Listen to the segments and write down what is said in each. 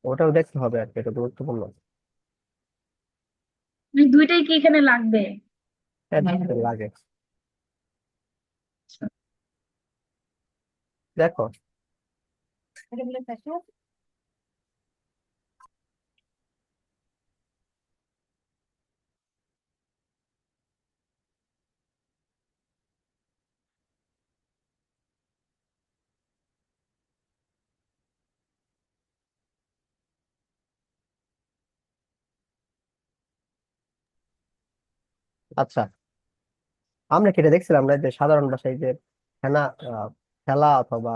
ওটাও দেখতে হবে আর কি, এটা গুরুত্বপূর্ণ। এই দুইটাই কি এখানে লাগবে? হ্যাঁ, দেখতে লাগে। দেখো। আচ্ছা, আমরা কেটে দেখছিলাম না যে সাধারণ ভাষায় যে ফেনা, খেলা অথবা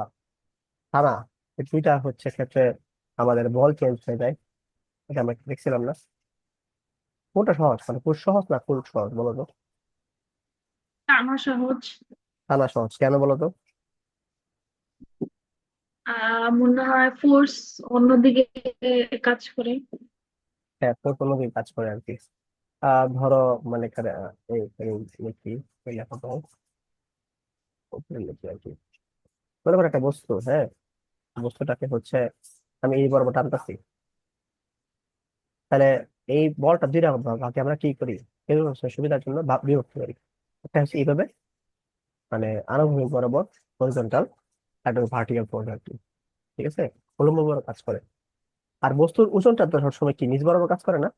থানা, এই দুইটা হচ্ছে ক্ষেত্রে আমাদের বল চেঞ্জ হয়ে যায়। এটা আমরা দেখছিলাম না? কোনটা সহজ, মানে পুরো সহজ না ফুল সহজ বলো তো? টানা সহজ। থানা সহজ কেন বলো তো? মনে হয় ফোর্স অন্যদিকে কাজ করে। হ্যাঁ, তোর কোনো দিন কাজ করে আর কি। ধরো, মানে এই এই লিখি, এই লেখাটা উপরে লিখি আর কি। মনে করো একটা বস্তু, হ্যাঁ, বস্তুটাকে হচ্ছে আমি এই বরাবর টানতেছি, তাহলে এই বলটা দুই রকম ভাগে আমরা কি করি, কেউ হচ্ছে সুবিধার জন্য বিভক্ত করি। একটা হচ্ছে এইভাবে, মানে আনুভূমিক বরাবর হরিজন্টাল, একটা ভার্টিক্যাল ফোর্স আর কি। ঠিক আছে, উল্লম্ব বরাবর কাজ করে। আর বস্তুর ওজনটা তো সবসময় কি নিচ বরাবর কাজ করে না?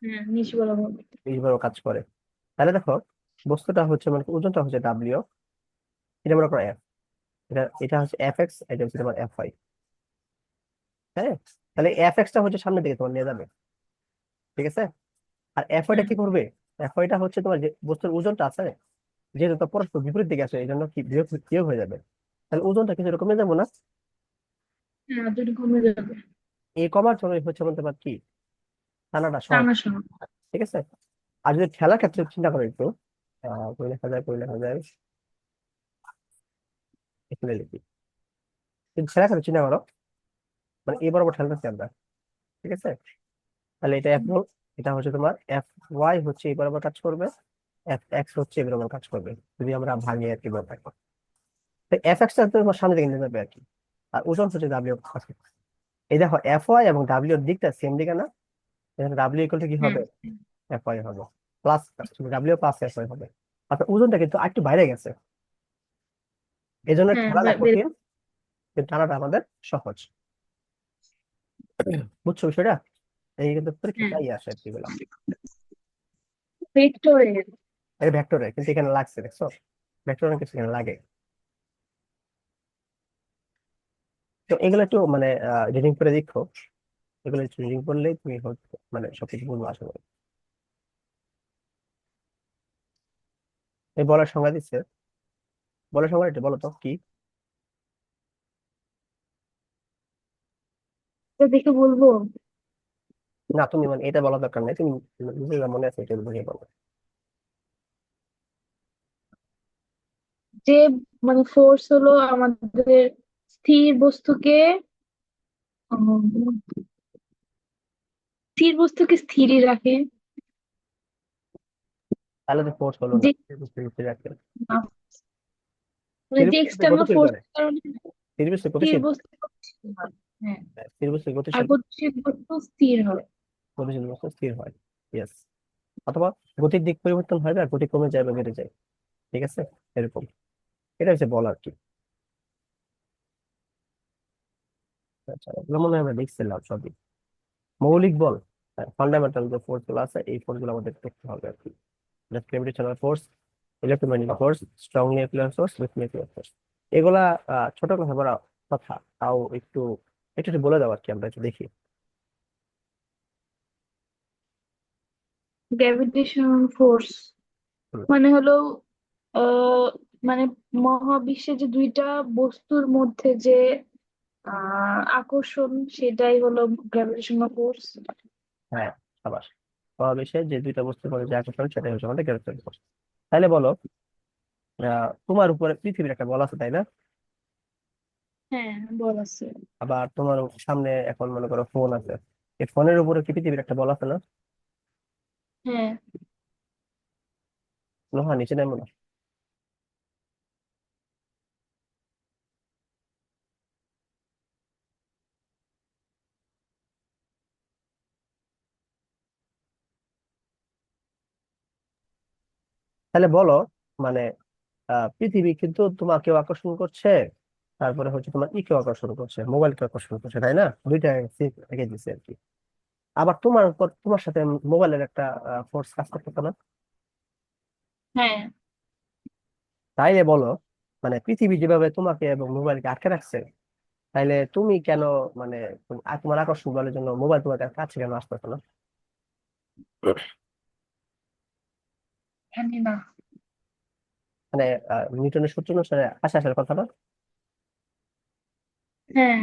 হ্যাঁ, নিচ বরাবর। নিচ বরাবর কাজ করে। তাহলে দেখো, বস্তুটা হচ্ছে মানে ওজনটা হচ্ছে ডাব্লিউ, এটা মনে করো এফ, এটা এটা হচ্ছে এফ এক্স, এটা হচ্ছে তোমার এফ ওয়াই। হ্যাঁ, তাহলে এফ এক্সটা হচ্ছে সামনের দিকে তোমার নিয়ে যাবে। ঠিক আছে। আর এফ ওয়াইটা হ্যাঁ, কি করবে? এফ ওয়াইটা হচ্ছে তোমার যে বস্তুর ওজনটা আছে, যেহেতু তো পরস্পর বিপরীত দিকে আছে, এই জন্য কি বিয়োগ বিয়োগ হয়ে যাবে। তাহলে ওজনটা কিছু কমে যাবো না? হ্যাঁ, দুটো কমে যাবে। এই কমার জন্য হচ্ছে বলতে পার কি টানাটা সহজ। টানা সহজ। ঠিক আছে। আর যদি খেলার ক্ষেত্রে চিন্তা করো একটু, করে লেখা যায়, করে লেখা যায়, এখানে লিখি। কিন্তু খেলার ক্ষেত্রে চিন্তা করো, মানে এই বরাবর খেলতেছি আমরা। ঠিক আছে। তাহলে এটা এফ, এটা হচ্ছে তোমার এফ ওয়াই হচ্ছে এই বরাবর কাজ করবে, এফ এক্স হচ্ছে এই বরাবর কাজ করবে, যদি আমরা ভাঙি আর কি ব্যাপারটা। তো এফ এক্সটা তোমার সামনে দিকে নিয়ে যাবে আর কি। আর ওজন হচ্ছে ডাব্লিউ। এই দেখো, এফ ওয়াই এবং ডাব্লিউ এর দিকটা সেম দিকে না? এখানে ডাব্লিউ ইকুয়াল টু কি হ্যাঁ, হবে? এফ ওয়াই হবে, plus W plus F Y হবে। অর্থাৎ ওজনটা কিন্তু একটু বাইরে গেছে। এই জন্য হ্যাঁ, খেলাটা কঠিন, কিন্তু টানাটা আমাদের সহজ। বুঝছো বিষয়টা? এই কিন্তু পরীক্ষা হ্যাঁ, চাই আসে আর কি এগুলো। ভেক্টরের। এটা ভেক্টরে কিন্তু এখানে লাগছে, দেখছো? ভেক্টরে কিছু এখানে লাগে। তো এগুলো একটু মানে রিডিং করে দেখো। এগুলো একটু রিডিং করলেই তুমি মানে সবকিছু বুঝবো আশা করি। এই বলার সংজ্ঞা দিচ্ছে, বলার সংজ্ঞা এটা বলো তো কি? এটা দেখে বলবো না, তুমি মানে এটা বলার দরকার নেই, তুমি নিজের যা মনে আছে এটা বুঝিয়ে বলো। যে মানে ফোর্স হলো আমাদের স্থির বস্তুকে উম, স্থির বস্তুকে স্থিরই রাখে। তাহলে তো ফোর্স হলো না, যে বুঝতে বুঝতে রাখতে। মানে যে এক্সটার্নাল গতিশীল ফোর্স করে, কারণে স্থির বস্তু স্থির গতিশীল। বস্তু গতিশীল হয়। হ্যাঁ, স্থির বস্তু আর গতিশীল, গতিশীল বস্তু স্থির হয়। গতিশীল বস্তু স্থির হয়। ইয়েস। অথবা গতির দিক পরিবর্তন হয় আর গতি কমে যায় বা বেড়ে যায়। ঠিক আছে, এরকম। এটা হচ্ছে বল আর কি। আচ্ছা, এগুলো মনে হয় আমরা দেখছিলাম সবই। মৌলিক বল, ফান্ডামেন্টাল যে ফোর্স গুলো আছে, এই ফোর্স গুলো আমাদের দেখতে হবে আর কি। গ্রেভিটেশনাল force, electromagnetic force, strong nuclear force, week nuclear force. এগুলা ছোট কথা বলা কথা, তাও একটু একটু একটু বলে দাও আর কি, আমরা একটু দেখি। গ্র্যাভিটেশন ফোর্স হুম। মানে হলো আহ মানে মহাবিশ্বে যে দুইটা বস্তুর মধ্যে যে আকর্ষণ, সেটাই হলো গ্র্যাভিটেশনাল ফোর্স। হ্যাঁ, আবার মহাবিশ্বের যে দুইটা বস্তুর মধ্যে যে আকর্ষণ, সেটাই হচ্ছে আমাদের গ্র্যাভিটেশনাল ফোর্স। তাহলে বলো, তোমার উপরে পৃথিবীর একটা বল আছে, তাই না? হ্যাঁ, বল আছে। আবার তোমার সামনে এখন মনে করো ফোন আছে, এই ফোনের উপরে কি পৃথিবীর একটা বল আছে না? হ্যাঁ, লোহা নিচে নেমো না? তাহলে বলো, মানে পৃথিবী কিন্তু তোমাকেও আকর্ষণ করছে, তারপরে হচ্ছে তোমার কেও আকর্ষণ করছে, মোবাইলকে আকর্ষণ করছে, তাই না? দুইটা রেখে দিচ্ছে আর কি। আবার তোমার উপর, তোমার সাথে মোবাইলের একটা ফোর্স কাজ করতেছে না? হ্যাঁ। তাইলে বলো, মানে পৃথিবী যেভাবে তোমাকে এবং মোবাইলকে আটকে রাখছে, তাইলে তুমি কেন, মানে তোমার আকর্ষণ বলের জন্য মোবাইল তোমার কাছে কেন আসতেছে না? জানি না। মানে নিউটনের সূত্র অনুসারে আসে আসার কথা না? হ্যাঁ।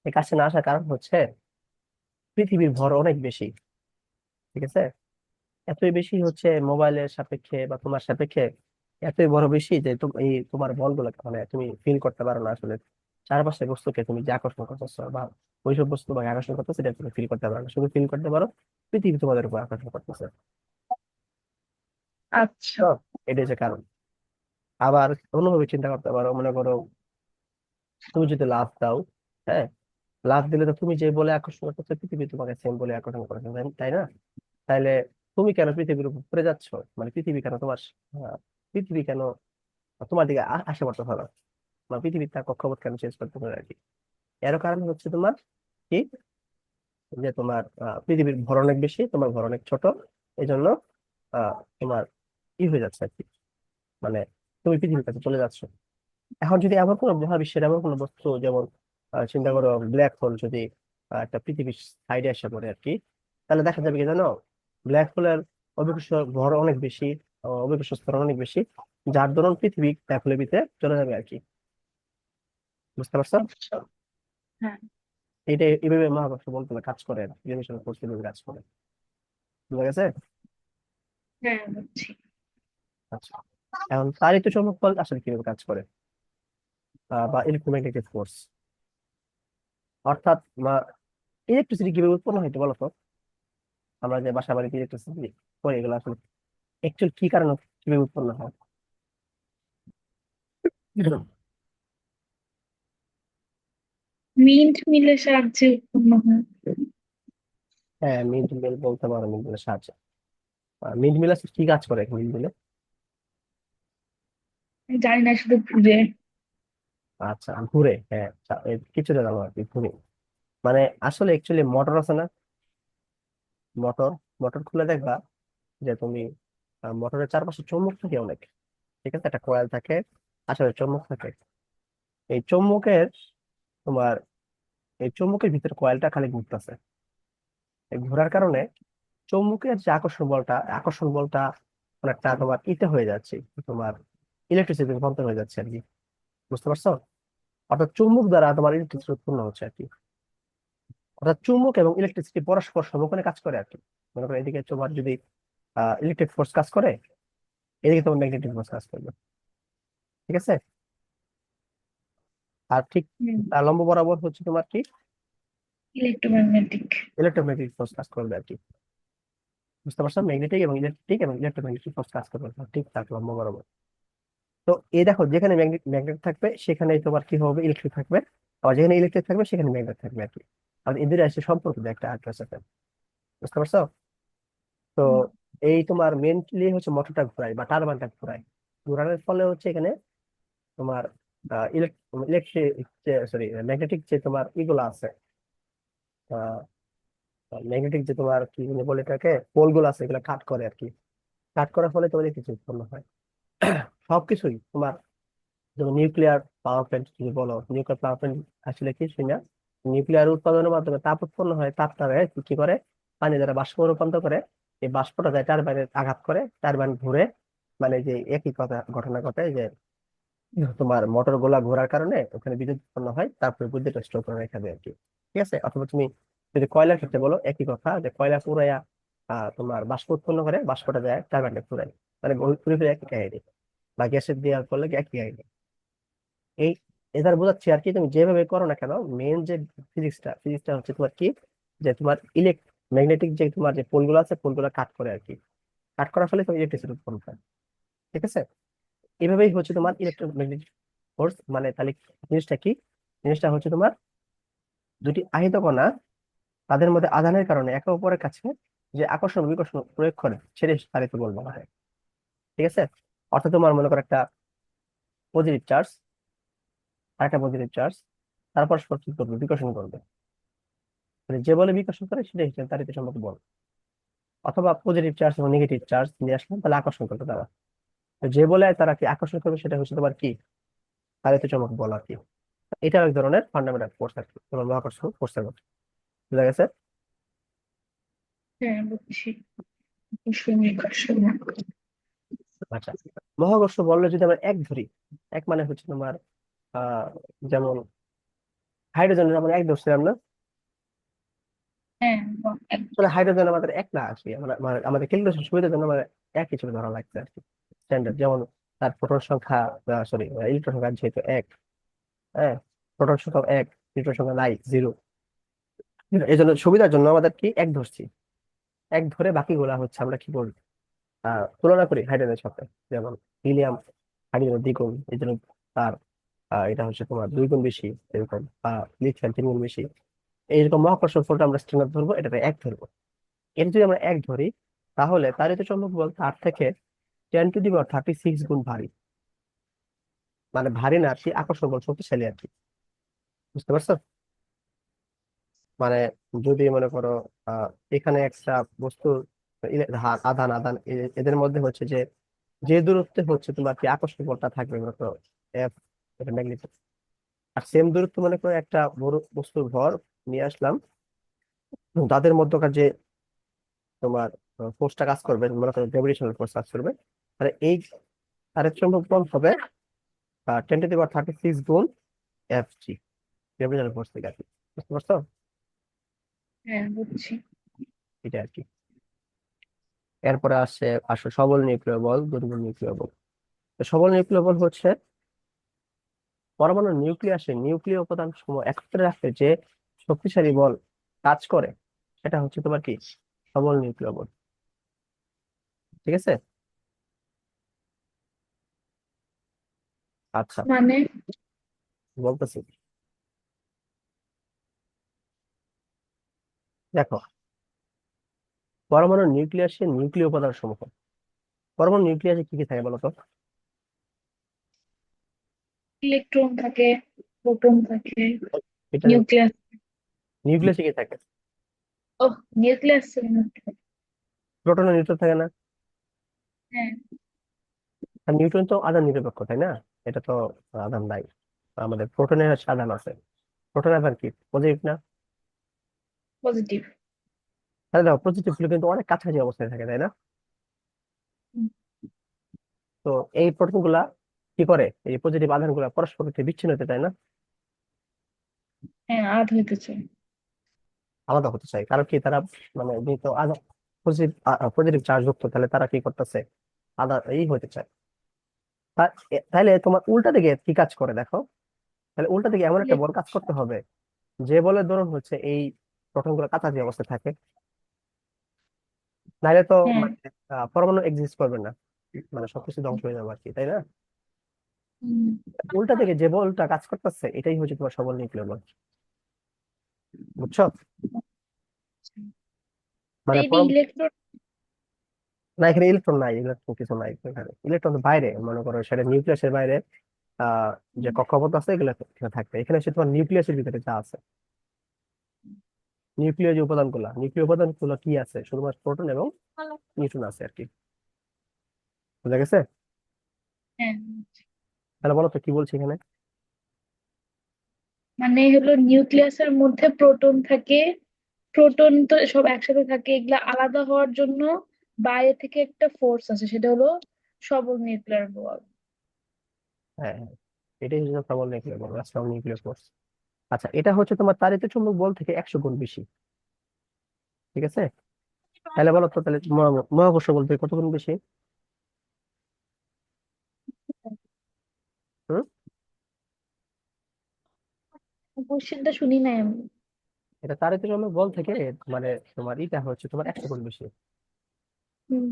এই কাছে না আসার কারণ হচ্ছে পৃথিবীর ভর অনেক বেশি, ঠিক আছে? এতই বেশি হচ্ছে মোবাইলের সাপেক্ষে বা তোমার সাপেক্ষে, এতই বড় বেশি যে এই তোমার বলগুলো মানে তুমি ফিল করতে পারো না আসলে। চারপাশের বস্তুকে তুমি যে আকর্ষণ করতেছো বা ওইসব বস্তু তোমাকে আকর্ষণ করতেছে, সেটা তুমি ফিল করতে পারো না, শুধু ফিল করতে পারো পৃথিবী তোমাদের উপর আকর্ষণ করতেছে। আচ্ছা। তো এটাই যে কারণ। আবার অন্যভাবে চিন্তা করতে পারো, মনে করো তুমি যদি লাফ দাও, হ্যাঁ, লাফ দিলে তো তুমি যে বলে আকর্ষণ করতেছো পৃথিবী তোমাকে সেম বলে আকর্ষণ করতেছে, তাই না? তাইলে তুমি কেন পৃথিবীর উপর পড়ে যাচ্ছ? মানে পৃথিবী কেন তোমার পৃথিবী কেন তোমার দিকে আসে পড়তে হবে বা পৃথিবীর তার কক্ষপথ কেন চেঞ্জ করতে পারে আর কি? এর কারণ হচ্ছে তোমার কি, যে তোমার পৃথিবীর ভর অনেক বেশি, তোমার ভর অনেক ছোট, এই জন্য তোমার হয়ে যাচ্ছে আর কি, মানে তুমি পৃথিবীর কাছে চলে যাচ্ছ। এখন যদি এমন কোনো মহাবিশ্বের এমন কোনো বস্তু, যেমন চিন্তা করো ব্ল্যাক হোল যদি একটা পৃথিবীর সাইডে এসে পড়ে আর কি, তাহলে দেখা যাবে কি জানো, ব্ল্যাক হোলের অভিকর্ষ ভর অনেক বেশি, অভিকর্ষ ত্বরণ অনেক বেশি, যার দরুন পৃথিবী ব্ল্যাক হোলের ভিতরে চলে যাবে আর কি। বুঝতে পারছো? আচ্ছা। হ্যাঁ। এটা এইভাবে মহাকর্ষ বল তোমার কাজ করে, গ্রাভিটেশন ফোর্স এইভাবে কাজ করে। বুঝা গেছে? হ্যাঁ, বুঝছি। আচ্ছা, এখন তারই তো চৌম্বক বল আসলে কিভাবে কাজ করে, বা ইলেকট্রোম্যাগনেটিক ফোর্স, অর্থাৎ ইলেকট্রিসিটি কিভাবে উৎপন্ন হয় এটা বলো তো। আমরা যে বাসা বাড়িতে ইলেকট্রিসিটি করি, এগুলো আসলে অ্যাকচুয়াল কি কারণে কিভাবে উৎপন্ন হয়? মিন্ট মিলের সাহায্যে উৎপন্ন হয়। হ্যাঁ, মিড মিল বলতে পারো, মিড মিলের সাহায্যে। মিড মিল আসলে কি কাজ করে মিড মিলে? আমি জানি না, শুধু ঘুরে। আচ্ছা, ঘুরে, হ্যাঁ, কিছুটা জানো আর কি, ঘুরে। মানে আসলে অ্যাকচুয়ালি মোটর আছে না, মোটর, মোটর খুলে দেখবা যে তুমি মোটরের চারপাশে চৌম্বক থাকে অনেক, ঠিক আছে? একটা কয়েল থাকে, আসলে চৌম্বক থাকে। এই চৌম্বকের তোমার এই চৌম্বকের ভিতরে কয়েলটা খালি ঘুরতেছে। এই ঘোরার কারণে চৌম্বকের যে আকর্ষণ বলটা অনেকটা তোমার ইতে হয়ে যাচ্ছে, তোমার ইলেকট্রিসিটি রূপান্তর হয়ে যাচ্ছে আর কি। বুঝতে পারছো? অর্থাৎ চুম্বক দ্বারা তোমার ইলেকট্রিসিটি উৎপন্ন হচ্ছে আর কি। অর্থাৎ চুম্বক এবং ইলেকট্রিসিটি পরস্পর সমকোণে কাজ করে আর কি। মনে করো এদিকে তোমার যদি ইলেকট্রিক ফোর্স কাজ করে, এদিকে তোমার ম্যাগনেটিক ফোর্স কাজ করবে, ঠিক আছে? আর ঠিক হুম। তার লম্ব বরাবর হচ্ছে তোমার কি, ইলেকট্রোম্যাগনেটিক। ইলেকট্রোম্যাগনেটিক ফোর্স কাজ করবে আর কি। বুঝতে পারছো? ম্যাগনেটিক এবং ইলেকট্রিক এবং ইলেকট্রোম্যাগনেটিক ফোর্স কাজ করবে ঠিক তার লম্ব বরাবর। তো এই দেখো, যেখানে ম্যাগনেট ম্যাগনেট থাকবে সেখানে তোমার কি হবে, ইলেকট্রিক থাকবে। আবার যেখানে ইলেকট্রিক থাকবে সেখানে ম্যাগনেট থাকবে আর কি। আর এদের এসে সম্পর্ক দেয় একটা আরেকটার সাথে। বুঝতে পারছো? তো এই তোমার মেনলি হচ্ছে মোটরটা ঘোরায় বা টারবাইনটা ঘোরায়। ঘোরানোর ফলে হচ্ছে এখানে তোমার ইলেকট্রিক, সরি, ম্যাগনেটিক যে তোমার ইগুলো আছে, ম্যাগনেটিক যে তোমার কি জানি বলে এটাকে, পোল গুলো আছে, এগুলো কাট করে আর কি। কাট করার ফলে তোমার কিছু উৎপন্ন হয়। সবকিছুই তোমার, যেমন নিউক্লিয়ার পাওয়ার প্ল্যান্ট যদি বলো, নিউক্লিয়ার পাওয়ার প্ল্যান্ট আসলে কিছুই না, নিউক্লিয়ার উৎপাদনের মাধ্যমে তাপ উৎপন্ন হয়, তাপটারে কি করে পানি দ্বারা বাষ্প রূপান্তর করে, এই বাষ্পটা যায় টারবাইনে আঘাত করে, টারবাইন ঘুরে, মানে যে একই কথা ঘটনা ঘটে যে তোমার মোটর গোলা ঘোরার কারণে ওখানে বিদ্যুৎ উৎপন্ন হয়, তারপরে বিদ্যুৎটা স্টোর করে রেখে দেয় আর কি। ঠিক আছে? অথবা তুমি যদি কয়লার ক্ষেত্রে বলো, একই কথা, যে কয়লা পুরাইয়া তোমার বাষ্প উৎপন্ন করে, বাষ্পটা যায় টারবাইনে ঘুরায়, মানে ঘুরে ফিরে একই কাহিনী। বা গ্যাসের দেওয়ার করলে একই কাহিনী। এই এটার বোঝাচ্ছি আর কি, তুমি যেভাবে করো না কেন, মেন যে ফিজিক্সটা হচ্ছে তোমার কি, যে তোমার ম্যাগনেটিক যে তোমার যে পোলগুলো আছে, পোলগুলো কাট করে আর কি। কাট করার ফলে তোমার ইলেকট্রিসিটি উৎপন্ন হয়। ঠিক আছে? এভাবেই হচ্ছে তোমার ইলেকট্রোম্যাগনেটিক ফোর্স, মানে তাহলে জিনিসটা কি, জিনিসটা হচ্ছে তোমার দুটি আহিত কণা, তাদের মধ্যে আধানের কারণে একে অপরের কাছে যে আকর্ষণ বিকর্ষণ প্রয়োগ করে, সেটাই তারিত বল বলা হয়। ঠিক আছে। অর্থাৎ তোমার মনে করো একটা পজিটিভ চার্জ আর একটা পজিটিভ চার্জ, তার পরস্পর কি করবে, বিকর্ষণ করবে। মানে যে বলে বিকর্ষণ করে সেটাই হচ্ছে তাড়িত চৌম্বক বল। অথবা পজিটিভ চার্জ এবং নেগেটিভ চার্জ নিয়ে আসলাম, তাহলে আকর্ষণ করবে তারা। তো যে বলে তারা কি আকর্ষণ করবে সেটা হচ্ছে তোমার কি, তাড়িত চৌম্বক বল আর কি। এটা এক ধরনের ফান্ডামেন্টাল ফোর্স আর কি, তোমার মহাকর্ষ ফোর্সের মতো। বুঝা গেছে? হ্যাঁ, বুঝছি। আকর্ষণীয় আকর্ষণ। আচ্ছা, মহাকর্ষ বললে যদি আমরা এক ধরি, এক মানে হচ্ছে তোমার আহ যেমন হাইড্রোজেনের আমরা এক ধরছিলাম না? হ্যাঁ, আসলে হাইড্রোজেন আমাদের এক না আর কি, আমরা আমাদের ক্যালকুলেশন সুবিধার জন্য আমাদের এক হিসেবে ধরা লাগছে আর কি, স্ট্যান্ডার্ড। যেমন তার প্রোটন সংখ্যা, সরি ইলেকট্রন সংখ্যা যেহেতু এক, হ্যাঁ, প্রোটন সংখ্যা এক, নিউট্রন সংখ্যা নাই, জিরো। এই জন্য সুবিধার জন্য আমাদের কি এক ধরছি, এক ধরে বাকিগুলা হচ্ছে আমরা কি করি, তুলনা করি হাইড্রোজেনের সাথে। যেমন হিলিয়াম হাইড্রোজেনের দ্বিগুণ, এই জন্য তার এটা হচ্ছে তোমার 2 গুণ বেশি, এরকম। লিথিয়াম 3 গুণ বেশি। এইরকম মহাকর্ষ বলটা আমরা স্ট্যান্ডার্ড ধরবো, এটাতে এক ধরবো। এটা যদি আমরা এক ধরি, তাহলে তাড়িত চৌম্বক বল তার থেকে 10⁻36 গুণ ভারী। মানে ভারী না আর কি, আকর্ষণ বল শক্তিশালী আর কি। বুঝতে পারছো? মানে যদি মনে করো এখানে একটা বস্তু, আধান আধান এদের মধ্যে হচ্ছে যে, যে দূরত্বে হচ্ছে তোমার কি আকর্ষণ বলটা থাকবে, মনে করো এফ, এটা ম্যাগনিটিউড। আর সেম দূরত্ব মনে করো একটা বড় বস্তুর ভর নিয়ে আসলাম, তাদের মধ্যকার যে তোমার ফোর্সটা কাজ করবে, মনে করো গ্রেভিটেশনাল ফোর্স কাজ করবে, তাহলে এই তারের চৌম্বক বল হবে 10⁻36 গুণ এফ জি, গ্রেভিটেশনাল ফোর্স থেকে আর কি। বুঝতে পারছো? হ্যাঁ, বুঝছি। এটা আর কি। এরপরে আসলে সবল নিউক্লিয় বল, দুর্বল নিউক্লিয় বল। তো সবল নিউক্লিয় বল হচ্ছে পরমাণু নিউক্লিয়াসে নিউক্লিয় উপাদান সমূহ একত্রে রাখতে যে শক্তিশালী বল কাজ করে, সেটা হচ্ছে তোমার কি, সবল নিউক্লিয় বল। ঠিক আছে। আচ্ছা, মানে বলতেছি, দেখো, পরমাণু নিউক্লিয়াসে নিউক্লিয় উপাদান সমূহ, পরমাণু নিউক্লিয়াসে কি কি থাকে বলতো? ইলেকট্রন থাকে, প্রোটন থাকে, এটা নিউক্লিয়াস। নিউক্লিয়াসে কি থাকে? ও, নিউক্লিয়াস। প্রোটন ও নিউট্রন থাকে না? হ্যাঁ, আর নিউট্রন তো আধান নিরপেক্ষ, তাই না? এটা তো আধান নাই। আমাদের প্রোটনের হচ্ছে আধান আছে। প্রোটন আধান কি পজিটিভ না? পজিটিভ। তাহলে দেখো, পজিটিভ গুলো কিন্তু অনেক কাছাকাছি অবস্থায় থাকে, তাই না? তো এই প্রোটন গুলা কি করে, এই পজিটিভ আধান গুলা পরস্পর থেকে বিচ্ছিন্ন হতে, তাই না? হ্যাঁ, আধ হইতেছে। আলাদা হতে চায়, কারণ কি তারা মানে যেহেতু আধান পজিটিভ পজিটিভ চার্জ যুক্ত, তাহলে তারা কি করতেছে, আধা এই হতে চায়। তাহলে তোমার উল্টা দিকে কি কাজ করে দেখো, তাহলে উল্টা দিকে এমন একটা বল কাজ করতে হবে, যে বলের ধরুন হচ্ছে এই প্রোটন গুলো কাছাকাছি অবস্থায় থাকে, নাহলে তো হ্যাঁ। মানে পরমাণু এক্সিস্ট করবে না, মানে সবকিছু ধ্বংস হয়ে যাবে আর কি, তাই না? হুম। উল্টা দিকে যে বলটা কাজ করতেছে, এটাই হচ্ছে তোমার সবল নিউক্লিয় বল। বুঝছো? তো মানে এই যে ইলেকট্রন। না, এখানে ইলেকট্রন নাই, ইলেকট্রন কিছু নাই এখানে, ইলেকট্রন বাইরে, মনে করো সেটা নিউক্লিয়াসের বাইরে। আহ যে কক্ষপথ আছে এগুলো এখানে থাকবে, এখানে হচ্ছে তোমার নিউক্লিয়াসের ভিতরে যা আছে, নিউক্লিয় যে উপাদানগুলো, নিউক্লিয় উপাদানগুলো কি আছে, শুধুমাত্র প্রোটন এবং নিউট্রন আছে আর কি। বুঝা গেছে? হ্যাঁ, তাহলে বলো তো কি বলছি এখানে। মানে হলো নিউক্লিয়াসের মধ্যে প্রোটন থাকে। প্রোটন তো সব একসাথে থাকে, এগুলা আলাদা হওয়ার জন্য বাইরে থেকে একটা ফোর্স আছে, সেটা হলো সবল নিউক্লিয়ার বল। হ্যাঁ, হ্যাঁ, এটাই হচ্ছে প্রবল নিউক্লিয় বল, স্ট্রং নিউক্লিয় ফোর্স। আচ্ছা, এটা হচ্ছে তোমার তাড়িত চুম্বক বল থেকে 100 গুণ বেশি। ঠিক আছে। তাহলে বলো তো, তাহলে মহাকর্ষ বল থেকে কত গুণ বেশি? হুম? কোশ্চেনটা শুনি নাই আমি। এটা তাড়িত চুম্বক বল থেকে, মানে তোমার এটা হচ্ছে তোমার 100 গুণ বেশি, হুম।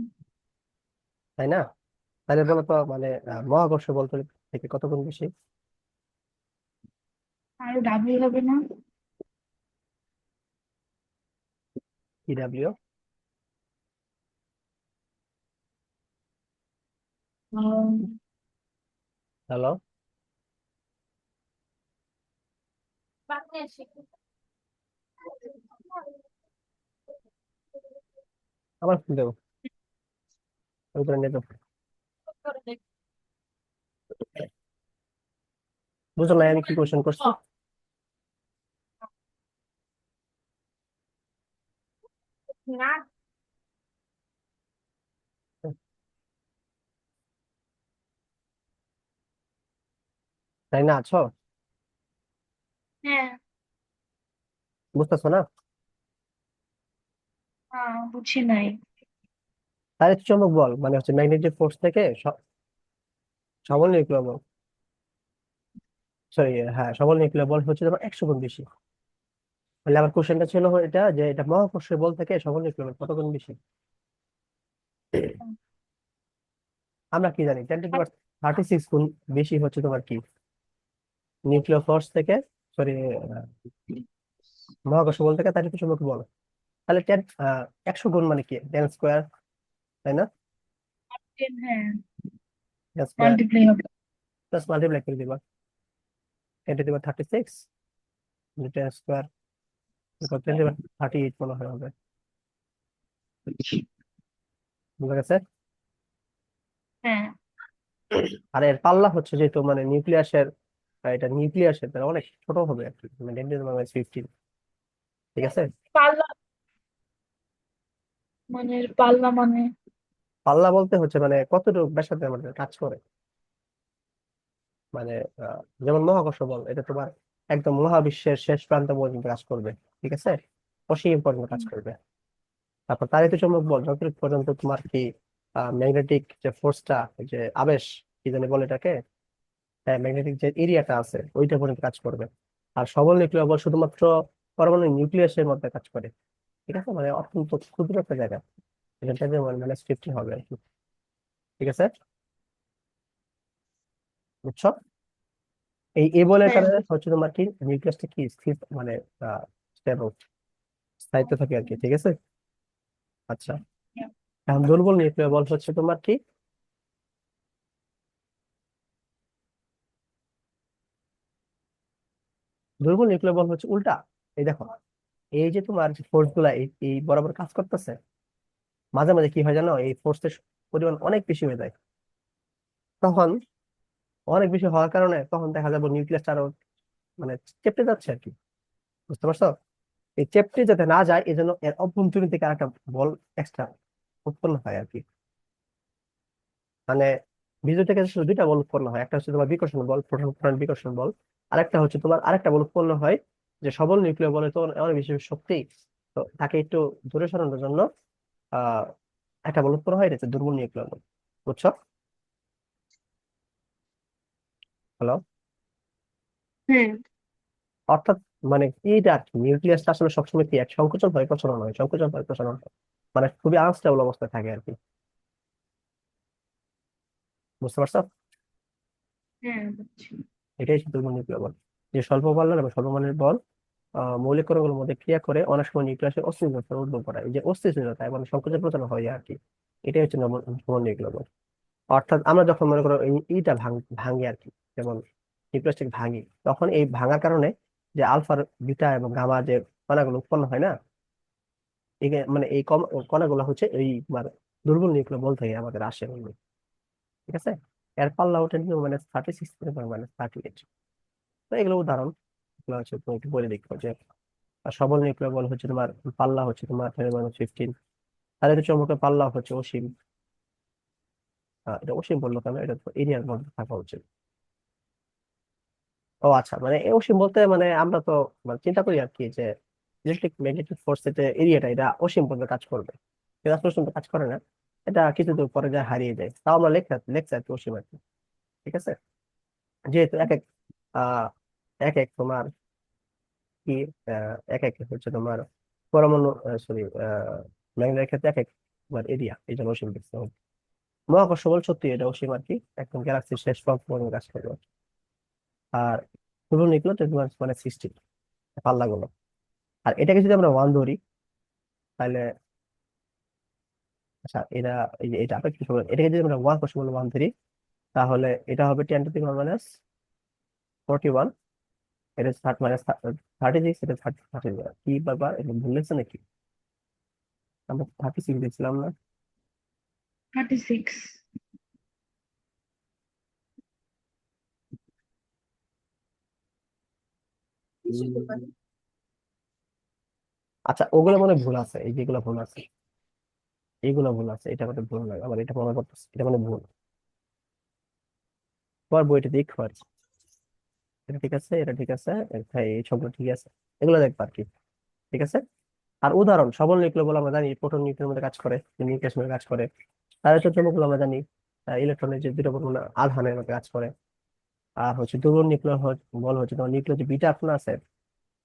তাই না? তাহলে বলো তো মানে মহাকর্ষ বল থেকে কত গুণ বেশি? আরো ডাবল হবে না? ইডাব্লিউ হ্যালো, আবার ফোন দেবো, ওই করে নিয়ে যাবো। বুঝো না আমি কি কোশ্চেন করছি? তাই না, আছো? হ্যাঁ। বুঝতেছো না? বুঝি নাই। তাহলে চৌম্বক বল মানে হচ্ছে ম্যাগনেটিক ফোর্স থেকে সবল নিউক্লিয়ার বল, সরি, হ্যাঁ সবল নিউক্লিয়ার বল হচ্ছে তোমার 100 গুণ বেশি। তাহলে আমার কোশ্চেনটা ছিল এটা যে এটা মহাকর্ষীয় বল থেকে সবল নিউক্লিয়ার বল কত গুণ বেশি। আমরা কি জানি 10⁻36 গুণ বেশি হচ্ছে তোমার কি নিউক্লিয়ার ফোর্স থেকে, সরি, মহাকর্ষ বল থেকে, তার কিছু চৌম্বক বল। তাহলে 100 গুণ মানে কি 10 স্কোয়ার, তাই না? 10, হ্যাঁ, 10 স্কোয়ার মাল্টিপ্লাই হবে। প্লাস মাল্টিপ্লাই করে দিবা 10⁻36 10 স্কোয়ার 10⁻38 মনে হয় হবে। বুঝা গেছে? হ্যাঁ। আর এর পাল্লা হচ্ছে যেহেতু মানে নিউক্লিয়াসের, এটা নিউক্লিয়াসের তাহলে অনেক ছোট হবে আর কি, মানে 10⁻15। ঠিক আছে? পাল্লা পাল্লা মানে? পাল্লা বলতে হচ্ছে মানে কতটুকু ব্যাসার্ধে আমাদের কাজ করে, মানে যেমন মহাকর্ষ বল এটা তোমার একদম মহাবিশ্বের শেষ প্রান্ত পর্যন্ত কাজ করবে। ঠিক আছে? অসীম পর্যন্ত কাজ করবে। তারপর তাড়িত চৌম্বক বল যতটুকু পর্যন্ত তোমার কি ম্যাগনেটিক যে ফোর্সটা, যে আবেশ কি জানি বলে এটাকে, হ্যাঁ ম্যাগনেটিক যে এরিয়াটা আছে ওইটা পর্যন্ত কাজ করবে। আর সবল নিউক্লিয়ার বল শুধুমাত্র পরমাণু নিউক্লিয়াসের মধ্যে কাজ করে। ঠিক আছে, মানে অত্যন্ত ক্ষুদ্র একটা জায়গা, এখানটা যে -50 হবে আর কি। ঠিক আছে, বুঝছো? এই বলের হ্যাঁ, কারণে হচ্ছে তোমার কি নিউক্লিয়াসটা কি স্থির, মানে স্টেবল, স্থায়িত্ব থাকে আর কি। ঠিক আছে? আচ্ছা, এখন দুর্বল নিউক্লিয়ার বল হচ্ছে তোমার কি, দুর্বল নিউক্লিয়ার বল হচ্ছে উল্টা। এই দেখো, এই যে তোমার যে ফোর্স গুলা এই বরাবর কাজ করতেছে, মাঝে মাঝে কি হয় জানো, এই ফোর্সের পরিমাণ অনেক বেশি হয়ে যায়। তখন অনেক বেশি হওয়ার কারণে তখন দেখা যাবে নিউক্লিয়াসটা আরো মানে চেপটে যাচ্ছে আর কি। বুঝতে পারছো? এই চেপটে যাতে না যায় এই জন্য এর অভ্যন্তরীণ থেকে আরেকটা বল এক্সট্রা উৎপন্ন হয় আর কি। মানে বিদ্যুৎ থেকে শুধু দুইটা বল উৎপন্ন হয়, একটা হচ্ছে তোমার বিকর্ষণ বল, প্রোটন প্রোটন বিকর্ষণ বল। আরেকটা হচ্ছে তোমার আরেকটা বল উৎপন্ন হয় যে সবল নিউক্লিয়ার বলে তো অনেক বেশি শক্তি, তো তাকে একটু দূরে সরানোর জন্য আহ একটা বল উৎপন্ন হয়, এটা হচ্ছে দুর্বল নিউক্লিয়ার বল। বুঝছো? হ্যালো? হ্যাঁ। অর্থাৎ মানে এইটা আর কি, নিউক্লিয়াসটা আসলে সবসময় কি এক সংকোচন হয় প্রসারণ হয়, সংকোচন হয় প্রসারণ হয়, মানে খুবই আনস্টেবল অবস্থায় থাকে আর কি। বুঝতে পারছো? হ্যাঁ, বুঝছি। এটাই হচ্ছে দুর্বল নিউক্লিয়ার বল, যে স্বল্প মানের এবং স্বল্প মানের বল মৌলিক কণাগুলোর মধ্যে ক্রিয়া করে অনেক সময় নিউক্লিয়াসের অস্থিরতার উদ্ভব করায়। এই যে অস্থিরতা এবং সংকোচন প্রচার হয় আর কি, এটাই হচ্ছে নবম নিউক্লিয়ার বল। অর্থাৎ আমরা যখন মনে করো এইটা ভাঙি আর কি, যেমন নিউক্লিয়াসটাকে ভাঙি, তখন এই ভাঙার কারণে যে আলফা বিটা এবং গামা যে কণাগুলো উৎপন্ন হয় না, মানে এই কণাগুলো হচ্ছে এই মানে দুর্বল নিউক্লিয়ার বল থেকে আমাদের আসে এগুলো। ঠিক আছে? এর পাল্লা ওঠে -36 -38। তো এগুলো উদাহরণ, এগুলো হচ্ছে তুমি একটু বলে দেখো যে সবল নিউক্লিয়ার বল হচ্ছে তোমার পাল্লা হচ্ছে তোমার 10⁻15। তাহলে তো চৌম্বকের পাল্লা হচ্ছে অসীম। এটা অসীম বললো কেন, এটা তো এরিয়ার মধ্যে থাকা উচিত। ও আচ্ছা, মানে এই অসীম বলতে মানে আমরা তো মানে চিন্তা করি আর কি যে ইলেকট্রিক ম্যাগনেটিক ফোর্সের যে এরিয়াটা এটা অসীম পর্যন্ত কাজ করবে, কিন্তু আসলে অসীম কাজ করে না। এটা কিছু দূর পরে যায় হারিয়ে যায়, তাও আমরা লেখছে আর কি অসীম আর কি। ঠিক আছে? যেহেতু আহ এক এক তোমার কি এক এক হচ্ছে তোমার পরমাণু, সরি, ম্যাগনেটের ক্ষেত্রে এক এক তোমার এরিয়া, এই জন্য অসীম দেখতে হবে। মহাকর্ষ বল সত্যি এটা অসীম আর কি, একদম গ্যালাক্সির শেষ প্রান্ত পর্যন্ত কাজ করবে। আর শুরু নিকলো তো তোমার সৃষ্টি পাল্লাগুলো। আর এটাকে যদি আমরা ওয়ান ধরি তাহলে আচ্ছা এটা এই যে এটা আপেক্ষিক সবল, এটাকে যদি আমরা 1 বলে 1 ধরি, তাহলে এটা হবে 10⁻⁻41, এটা মাইনাস 36, এটা 30 কি বারবার এটা ভুল লেগেছে নাকি? আমরা 36 দেখছিলাম না? 36। আচ্ছা ওগুলো মনে হয় ভুল আছে, এই যেগুলো ভুল আছে, এইগুলো ভুল আছে, এটা মানে ভুল নয় আমার, এটা মনে করতেছে এটা মানে ভুল। তোমার বইটা দেখো আর কি। এটা ঠিক আছে, এটা ঠিক আছে, এই সবগুলো ঠিক আছে, এগুলো দেখবা আর কি। ঠিক আছে। আর উদাহরণ সবল নিউক্লিয় বলে আমরা জানি প্রোটন নিউক্লিয়ের মধ্যে কাজ করে, নিউক্লিয়াস মধ্যে কাজ করে। তার তো চৌম্বক আমরা জানি ইলেকট্রনের যে দুটো পরমাণু আধানের মধ্যে কাজ করে। আর হচ্ছে দুর্বল নিউক্লিয় বল হচ্ছে তোমার নিউক্লিয় যে বিটা আপনা আছে,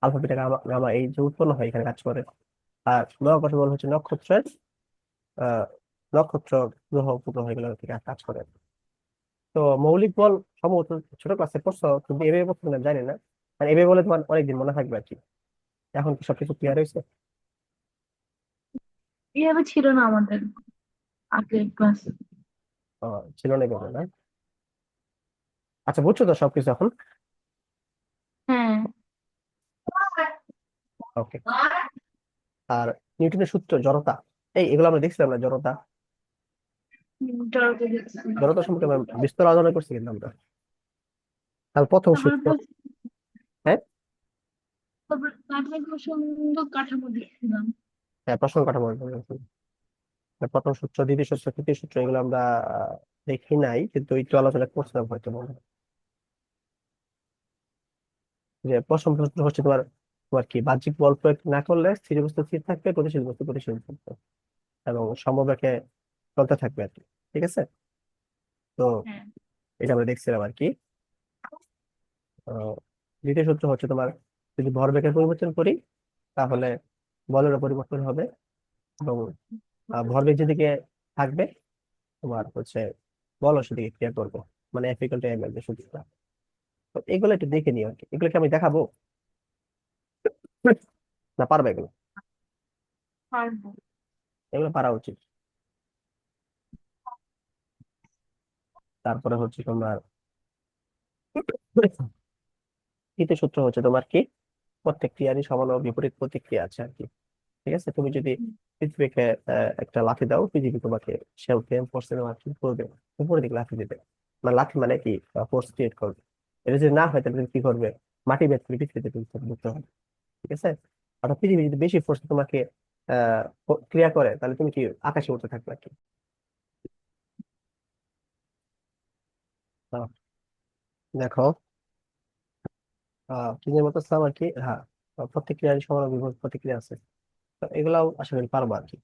আলফা বিটা গামা গামা এই যে উৎপন্ন হয় এখানে কাজ করে। আর মহাকর্ষ বল হচ্ছে নক্ষত্রের আহ নক্ষত্র গ্রহ উপগ্রহ এগুলো থেকে কাজ করে। তো মৌলিক বল সম্ভবত ছোট ক্লাসে পড়ছো, কিন্তু এভাবে পড়ছো কিনা জানি না, মানে এভাবে বলে তোমার অনেকদিন মনে থাকবে আর কি। এখন কি সবকিছু ক্লিয়ার হয়েছে? এভাবে ছিল না আমাদের আগের ক্লাস। ছিল না এভাবে না? আচ্ছা বুঝছো তো সবকিছু এখন? হ্যাঁ। ওকে। আর নিউটনের সূত্র জড়তা, এগুলো আমরা দেখছিলাম না, জড়তা। জড়তা দেখছি। জড়তা সম্পর্কে আমরা বিস্তার আলোচনা করছি কিন্তু আমরা। তাহলে প্রথম তারপরে সূত্র। হ্যাঁ, তারপরে প্রসঙ্গ কাঠামো দেখছিলাম। হ্যাঁ প্রশ্ন কাঠামো প্রথম সূত্র, দ্বিতীয় সূত্র, তৃতীয় সূত্র এগুলো আমরা দেখি নাই, কিন্তু একটু আলোচনা করছিলাম হয়তো মনে হয়। যে প্রথম সূত্র হচ্ছে তোমার তোমার কি বাহ্যিক বল প্রয়োগ না করলে স্থির বস্তু স্থির থাকবে, গতিশীল বস্তু গতিশীল থাকবে, এবং সমবেগে চলতে থাকবে আর কি। ঠিক আছে। তো হ্যাঁ। এটা আমরা দেখছিলাম আর কি। আহ, দ্বিতীয় সূত্র হচ্ছে তোমার যদি ভরবেগের পরিবর্তন করি, তাহলে বলেরও পরিবর্তন হবে, এবং ভরবেগ যেদিকে থাকবে তোমার হচ্ছে বল সেদিকে ক্রিয়া করবে, মানে এফ ইকুয়াল টু এম এর যে সূত্রটা। তো এগুলো একটু দেখে নিও আর কি, এগুলো কি আমি দেখাবো না পারবে এগুলো? পারবো। এগুলো পারা উচিত। তারপরে হচ্ছে তোমার তৃতীয় সূত্র হচ্ছে তোমার কি প্রত্যেক ক্রিয়ারই সমান ও বিপরীত প্রতিক্রিয়া আছে আর কি। ঠিক আছে, তুমি যদি পৃথিবীকে একটা লাথি দাও, পৃথিবী তোমাকে সেও সেম ফোর্সে তোমার কি করবে, উপরের দিকে লাথি দেবে। মানে লাথি মানে কি, ফোর্স ক্রিয়েট করবে। এটা যদি না হয় তাহলে তুমি কি করবে, মাটি বেদ করে পৃথিবীতে ঢুকতে হবে। ঠিক আছে। অর্থাৎ পৃথিবী যদি বেশি ফোর্স তোমাকে ক্রিয়া করে, তাহলে তুমি কি আকাশে উঠতে থাকবে আর কি। আহ, দেখো কি যে বলতেছিলাম আর কি, হ্যাঁ প্রত্যেক ক্রিয়ারই সমান ও বিপরীত প্রতিক্রিয়া আছে। তো এগুলাও আশা করি পারবো আর কি।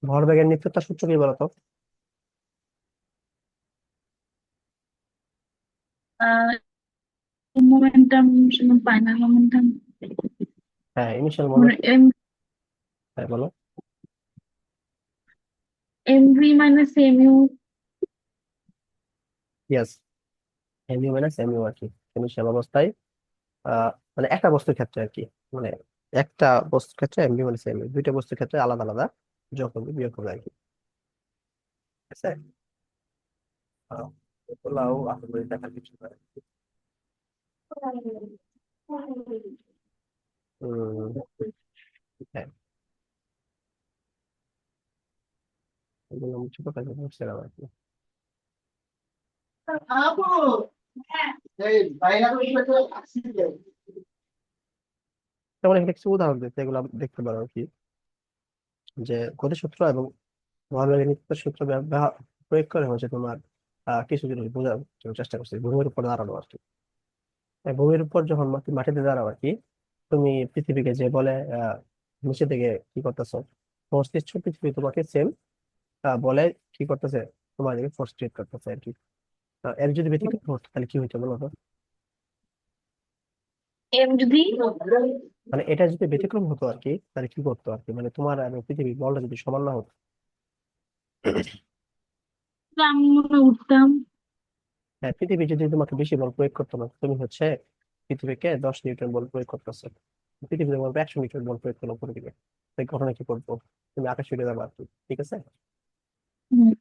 ভরবেগের নিত্যতা সূত্র কি বলতো? আহ মোমেন্টাম সমান ফাইনাল মোমেন্টাম। হ্যাঁ ইনিশিয়াল মানে মোমেন্ট। এম হ্যাঁ বলো। M V minus M U. Yes, MU minus MU আর কি, ইনিশিয়াল অবস্থায় মানে একটা বস্তুর ক্ষেত্রে আর কি, মানে একটা বস্তুর ক্ষেত্রে এমইউ মাইনাস এমইউ, দুইটা বস্তুর ক্ষেত্রে আলাদা আলাদা যোগ হবে বিয়োগ হবে আর কি। ঠিক আছে। আহ, এগুলাও আশা করি দেখার কিছু না। হ্যাঁ এগুলো আমি ছোট কাজে বলছিলাম আর কি। যেমন এখানে কিছু উদাহরণ দিতে, এগুলো দেখতে পারো আর কি। যে গতিসূত্র এবং ভরবেগের নিত্য সূত্র ব্যবহার প্রয়োগ করে হচ্ছে তোমার কিছু জিনিস বোঝার জন্য চেষ্টা করছি, ভূমির উপর দাঁড়ানো আর কি। এই ভূমির উপর যখন মাটিতে দাঁড়াও আর কি, তুমি পৃথিবীকে যে বলে নিচে থেকে কি করতেছো, ফোর্স দিচ্ছ, পৃথিবী তোমাকে সেম বলে কি করতেছে, তোমার দিকে ফোর্স ক্রিয়েট করতেছে আর কি। এর যদি ব্যতিক্রম হতো তাহলে কি হইতো বলো তো? এম যদি মানে এটা যদি ব্যতিক্রম হতো আর কি, তাহলে কি করতো আর কি, মানে তোমার এবং পৃথিবীর বলটা যদি সমান না হতো। আমি মনে হয় উঠতাম। হ্যাঁ পৃথিবী যদি তোমাকে বেশি বল প্রয়োগ করতো না, তুমি হচ্ছে পৃথিবীকে 10 নিউটন বল প্রয়োগ করতেছো, পৃথিবী বলবে 100 নিউটন বল প্রয়োগ করলো উপরে দিকে। এই ঘটনা কি করবো, তুমি আকাশে উড়ে যাবে আর কি, ঠিক আছে। হুম।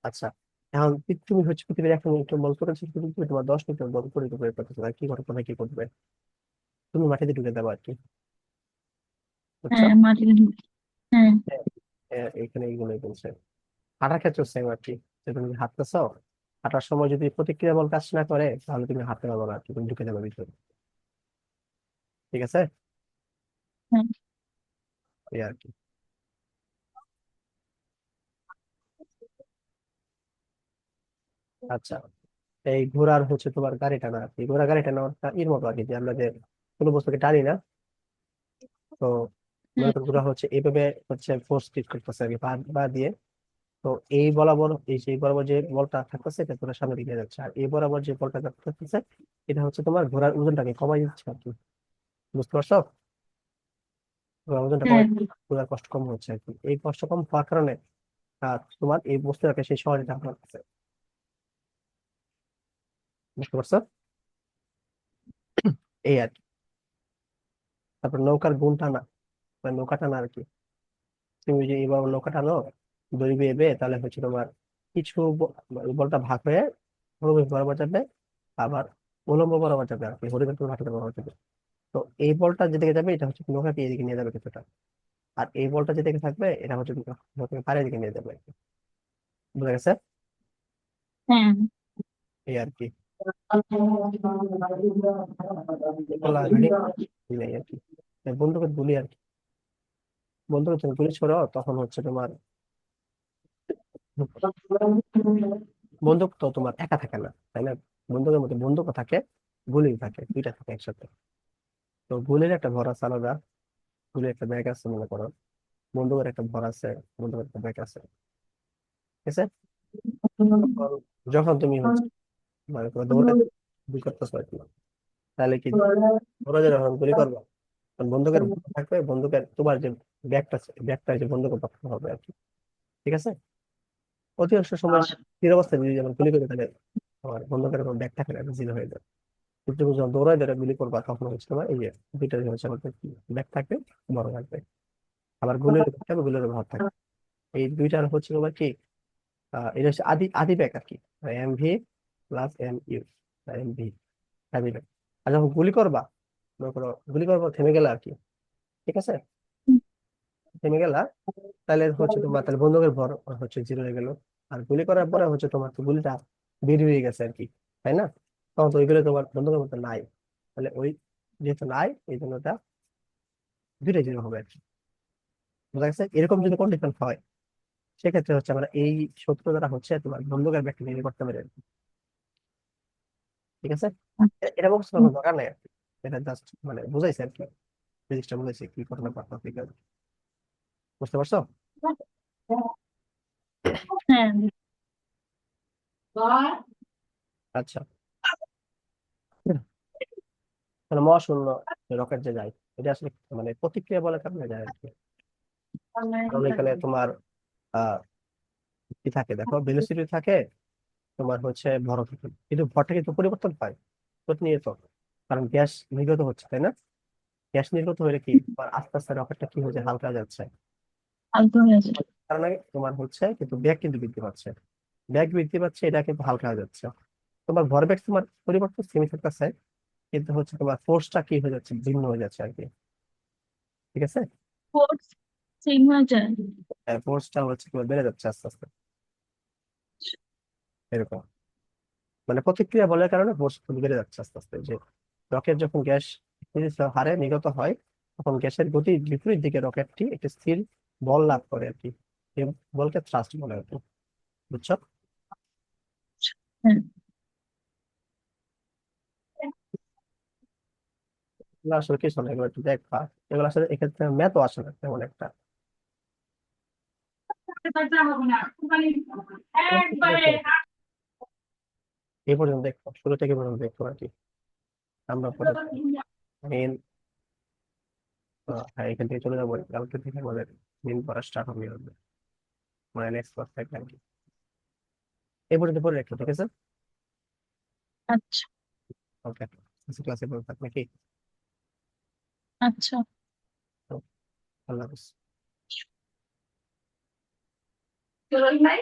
আচ্ছা, এখন তুমি হচ্ছে পৃথিবীর 1 মিনিট বল করেছো, তুমি তুমি তোমার 10 মিনিট বল করে করে করতেছো, আর কি ঘটনা কি করবে, তুমি মাটিতে ঢুকে যাবে আর কি, বুঝছো। হ্যাঁ, মাটিতে ঢুকে। হ্যাঁ। হ্যাঁ, এখানে এইগুলোই বলছে। হাঁটার ক্ষেত্রে সেম আর কি, যে তুমি হাঁটতেছো, হাঁটার সময় যদি প্রতিক্রিয়া বল কাজ না করে তাহলে তুমি হাঁটতে পারবে না আর কি, তুমি ঢুকে যাবে ভিতরে, ঠিক আছে। হ্যাঁ। এই আর কি। আচ্ছা, এই ঘোড়ার হচ্ছে তোমার গাড়ি টানা আর কি, ঘোড়া গাড়ি টানা এর মতো আর কি, যে আমরা যে কোনো বস্তুকে টানি না, তো মনে হ্যাঁ। করো ঘোড়া হচ্ছে এইভাবে হচ্ছে ফোর্স ক্রিয়েট করতেছে আর কি, পা পা দিয়ে। তো এই বরাবর এই যে বরাবর যে বলটা থাকতেছে এটা ঘোড়ার সামনে দিকে যাচ্ছে, আর এই বরাবর যে বলটা থাকতেছে এটা হচ্ছে তোমার ঘোড়ার ওজনটাকে কমাই দিচ্ছে আর কি, বুঝতে পারছো। ঘোড়ার ওজনটা কমাই, হ্যাঁ। ঘোড়ার কষ্ট কম হচ্ছে আর কি, এই কষ্ট কম হওয়ার কারণে তোমার এই বস্তুটাকে সেই সহজে টানতে পারতেছে, বুঝতে পারছো। এই আর কি। তারপর নৌকার গুণ টানা, মানে নৌকা টানা আর কি, তুমি যে এবার নৌকা টানো দড়ি বেয়ে বেয়ে, তাহলে হচ্ছে তোমার কিছু বলটা ভাগ হয়ে হলুদ বরাবর যাবে, আবার উলম্ব বরাবর যাবে আর কি, হরিজন্টাল ভার্টিক্যাল বরাবর যাবে। তো এই বলটা যেদিকে যাবে এটা হচ্ছে নৌকাকে এদিকে নিয়ে যাবে কিছুটা, আর এই বলটা যেদিকে থাকবে এটা হচ্ছে নৌকাকে পাড়ের দিকে নিয়ে যাবে আর কি। বুঝা গেছে। হ্যাঁ। এই আর কি, বলা রেডি নেই আর কি। বন্ধুকে বলি আর কি, বন্ধুকে তুমি গুলি ছোড়ো তখন হচ্ছে তোমার বন্দুক তো তোমার একা থাকে না, তাই না। বন্দুকের মধ্যে বন্দুকও থাকে, গুলি থাকে, দুইটা থাকে একসাথে। তো গুলির একটা ভর আছে আলাদা, গুলির একটা ব্যাগ আছে মনে করো, বন্দুকের একটা ভর আছে, বন্দুকের একটা ব্যাগ আছে, ঠিক আছে। তখন যখন তুমি হচ্ছে মানে তোমার দৌড়ে গুলি করতেছো আর কি, তাহলে কি ধরো যে যখন গুলি করবো তখন বন্দুকের ভর থাকবে, বন্দুকের তোমার যে ব্যাগটা আছে ব্যাগটা যে বন্দুকের পক্ষে হবে আর কি, ঠিক আছে। অধিকাংশ সময় স্থির অবস্থায় যদি যখন গুলি করে তাহলে আমার বন্দুকের কোনো ব্যাগ থাকে না, জিরো হয়ে যায়। কিন্তু তুমি যখন দৌড়ায় দৌড়ায় গুলি করবা তখন হচ্ছে তোমার এই যে দুইটা হচ্ছে আমাদের ব্যাগ থাকবে, বড় থাকবে, আবার গুলির থাকবে, গুলির ভর থাকবে। এই দুইটার হচ্ছে তোমার কি এটা হচ্ছে আদি আদি ব্যাগ আর কি, M V plus M U, M V আদি ব্যাগ। আর যখন গুলি করবা, মনে করো গুলি করবো থেমে গেলে আর কি, ঠিক আছে, থেমে গেলা, তাহলে হচ্ছে তোমার তাহলে বন্দুকের ভর হচ্ছে জিরো হয়ে গেল। আর গুলি করার পরে হচ্ছে তোমার তো গুলিটা বের হয়ে গেছে আর কি, তাই না। তখন তো ওইগুলো তোমার বন্দুকের মধ্যে নাই, তাহলে ওই যেহেতু নাই এই জন্য ওটা দুইটাই জিরো হবে আর কি, বুঝা গেছে। এরকম যদি কন্ডিশন হয় সেক্ষেত্রে হচ্ছে আমরা এই সূত্র দ্বারা হচ্ছে তোমার বন্দুকের ব্যাখ্যা নির্ণয় করতে পারি আর কি, ঠিক আছে। এটা মুখস্থ করার দরকার নাই আর কি, এটা জাস্ট মানে বুঝাইছে আর কি, ফিজিক্সটা বুঝাইছে কি ঘটনা ঘটনা, বুঝতে পারছো। হ্যাঁ। আচ্ছা, তাহলে মহাশূন্য রকেট যে যায় এটা আসলে মানে প্রতিক্রিয়া বলে কারণে যায় আর কি। কারণ এখানে তোমার আহ কি থাকে দেখো, ভেলোসিটি থাকে, তোমার হচ্ছে ভর থাকে, কিন্তু ভরটা কিন্তু পরিবর্তন হয় প্রতিনিয়ত, কারণ গ্যাস নির্গত হচ্ছে, তাই না। গ্যাস নির্গত হলে কি তোমার আস্তে আস্তে রকেটটা কি হচ্ছে, হালকা হয়ে যাচ্ছে, হালকা হয়ে আছে। কারণে তোমার হচ্ছে কিন্তু ব্যাগ কিন্তু বৃদ্ধি পাচ্ছে, ব্যাগ বৃদ্ধি পাচ্ছে, এটা কিন্তু হালকা হয়ে যাচ্ছে। তোমার ভরবেগ তোমার পরিবর্তন সেমি থাকতেছে, কিন্তু হচ্ছে তোমার ফোর্সটা কি হয়ে যাচ্ছে, ভিন্ন হয়ে যাচ্ছে আর কি, ঠিক আছে। ফোর্স সেম হয়ে যায়। ফোর্সটা হচ্ছে তোমার বেড়ে যাচ্ছে আস্তে আস্তে, এরকম মানে প্রতিক্রিয়া বলের কারণে ফোর্স বেড়ে যাচ্ছে আস্তে আস্তে, যে রকেট যখন গ্যাস হারে নির্গত হয় তখন গ্যাসের গতির বিপরীত দিকে রকেটটি একটি স্থির বল লাভ করে আর কি, এই বলকে থ্রাস্ট বলে আর কি, বুঝছো। হ্যাঁ। এগুলো আসলে কিছু না, এগুলো একটু দেখবা, এগুলো আসলে এক্ষেত্রে ম্যাথও আসে না তেমন একটা। এই পর্যন্ত দেখো, শুরু থেকে পর্যন্ত দেখো আর কি, আমরা পরে মেন হ্যাঁ এখান থেকে চলে যাবো, কালকে থেকে আমাদের মেন পড়া স্টার্ট হবে, মানে নেক্সট ক্লাস থাকবে আর কি। এই পর্যন্ত পরে রাখো, ঠিক আছে। আচ্ছা। ওকে, ক্লাসে পড়ে থাক নাকি। আচ্ছা। তো, আল্লাহ হাফিজ। জরুরি নাই